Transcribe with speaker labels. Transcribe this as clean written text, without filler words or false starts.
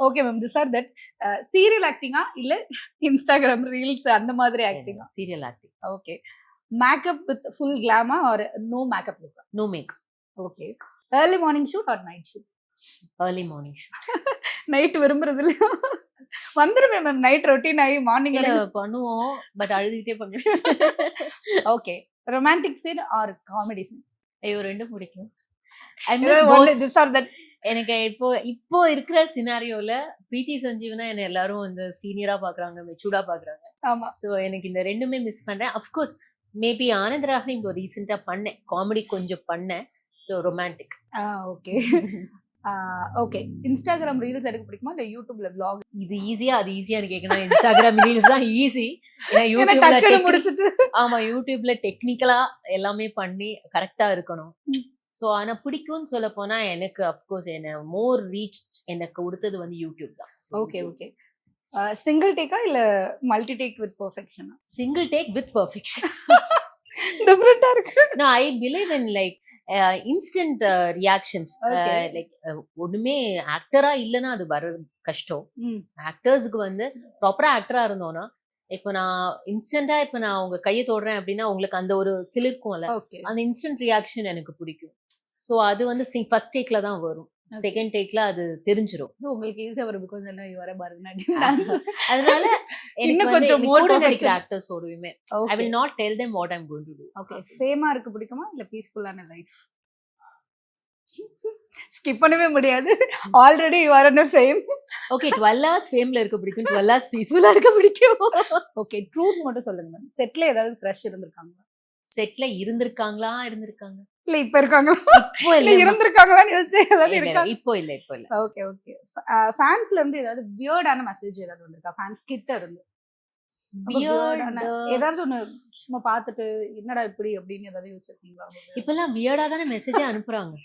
Speaker 1: Okay ma'am. This or that serial ஆக்டிங்கா இல்ல Instagram reels அந்த மாதிரி ஆக்டிங்கா?
Speaker 2: Serial acting.
Speaker 1: Okay. Makeup with full glamour or no makeup லுக்கா?
Speaker 2: No make.
Speaker 1: Okay. Early morning shoot or night shoot?
Speaker 2: Early morning.
Speaker 1: Night விரும்புறது இல்லையா? வந்துருமே ma'am night routine ஆகி மார்னிங்
Speaker 2: பண்ணுவோம், பட் அழுதுகிட்டே பண்ணுவேன்.
Speaker 1: Okay. Romantic scene or comedy scene?
Speaker 2: ஐயோ, ரெண்டும் பிடிக்கும்.
Speaker 1: This or that.
Speaker 2: எனக்கு இப்போ இருக்கிற சினாரியோல பிரீத்தி சஞ்சீவனா என்ன எல்லாரும் வந்து சீனியரா பாக்குறாங்க, மெச்சூர்டா பாக்குறாங்க.
Speaker 1: ஆமா.
Speaker 2: சோ எனக்கு இந்த ரெண்டுமே மிஸ் பண்றேன். அஃப்கோர்ஸ் மேபி ஆனந்தராக இப்போ ரீசெண்டா பண்ணேன், காமெடி கொஞ்சம் பண்ணேன். So romantic.
Speaker 1: Okay. Okay. Instagram reels எடுக்க பிடிக்குமா இல்ல யூடியூப்ல vlog?
Speaker 2: இது ஈஸியா அது ஈஸியான்னு கேட்கணும். இன்ஸ்டாகிராம் ரீல்ஸ் தான் ஈஸி. ஏன்னா
Speaker 1: டக்குனு
Speaker 2: யூடியூப்ல
Speaker 1: முடிச்சிட்டு.
Speaker 2: ஆமா, யூடியூப்ல டெக்னிக்கலா எல்லாமே பண்ணி கரெக்டா இருக்கணும். ஸோ ஆனா பிடிக்கும்னு சொல்ல போனா எனக்கு அஃப்கோர்ஸ் என்ன மோர் ரீச் எனக்கு கொடுத்தது வந்து யூடியூப் தான்.
Speaker 1: Okay okay. சிங்கிள் டேக்கா இல்ல மல்டி டேக் வித் பெர்ஃபெக்ஷனா?
Speaker 2: Single take with perfection.
Speaker 1: டிஃபரெண்டா இருக்கு.
Speaker 2: No, I believe in like instant reactions. Like ஒண்ணுமே ஆக்டரா இல்லைன்னா அது வர கஷ்டம். ஆக்டர்ஸ்க்கு வந்து ப்ராப்பரா ஆக்டரா இருந்தோம்னா, இப்போ நான் இன்ஸ்டன்டா இப்போ நான் உங்க கையை தொடுறேன் அப்படின்னா உங்களுக்கு அந்த ஒரு சிலிர்க்கும்ல, அந்த இன்ஸ்டன்ட் ரியாக்ஷன் எனக்கு பிடிக்கும். ஸோ அது வந்து ஃபர்ஸ்ட் டேக்ல தான் வரும், செகண்ட் டேக்ல அது தெரிஞ்சிரும்.
Speaker 1: உங்களுக்கு ஈஸியா வரும் பிகாஸ் என்ன யூ ஆர் எ பரதநாட்டியம்.
Speaker 2: அதனால எனக்கு
Speaker 1: கொஞ்சம்
Speaker 2: மோர் நடிக்கிற actors ஓடுவேமே.
Speaker 1: Okay.
Speaker 2: I will not tell them what I'm going to do.
Speaker 1: Okay. FEMA இருக்க பிடிக்குமா இல்ல பீஸ்ஃபுல்லான லைஃப்? ஸ்கிப் பண்ணவே முடியாது. Already you are in a fame.
Speaker 2: Okay, 12 hours ஃபேம்ல இருக்க பிடிக்கும், 12 hours பீஸ்ஃபுல்லா இருக்க பிடிக்கும்.
Speaker 1: ஓகே. ட்ரூத் மட்டும் சொல்லுங்க மேம். செட்ல ஏதாவது கிரஷ் இருந்திருக்காங்களா?
Speaker 2: செட்ல இருந்திருக்காங்க.
Speaker 1: இல்ல இப்ப இருக்காங்களா?
Speaker 2: இப்போ
Speaker 1: இல்ல
Speaker 2: இல்ல,
Speaker 1: இருந்திருக்காங்களான்னு யோசிச்சு ஏதாவது இருக்கா?
Speaker 2: இப்போ இல்ல.
Speaker 1: Okay okay. ஃபேன்ஸ்ல இருந்து ஏதாவது வியர்டான மெசேஜ் ஏதாவது வந்திருக்கா ஃபேன்ஸ் கிட்ட இருந்து? வியர்டான ஏதாவது ஒண்ணு சும்மா பார்த்துட்டு என்னடா இப்படி அப்படின்னு ஏதாவது யோசிச்சிருக்கீங்களா?
Speaker 2: இப்பெல்லாம் வியர்டா தானே மெசேஜே அனுப்புறாங்க.